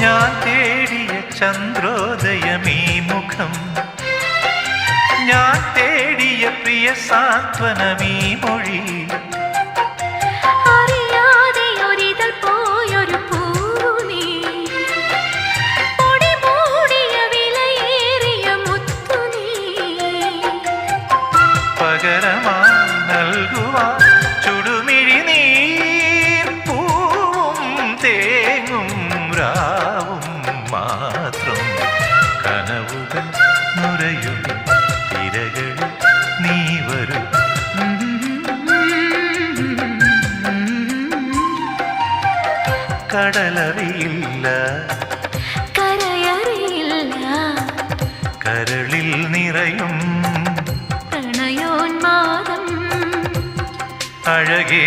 ഞാൻ തേടിയ ചന്ദ്രോദയമീ മുഖം, ഞാൻ തേടിയ പ്രിയ സാന്ത്വനമീ മൊഴി, അറിയാതെ ഒരിതൾ പോയൊരു പൂനീ, പൊടി മൂടിയ വിലയേറിയ മുത്തുനീ, പകരമായി നൽകുവാൻ ചുടുമിഴി നീർ പൂവും തേങ്ങും രാവും മാത്രം. കനവുകൾ നുരയും തിരകൾ നീ വരും. കടലറിയില്ല, കരയറിയില്ല, കരളിൽ നിറയും പ്രണയോന്മാദം അഴകേ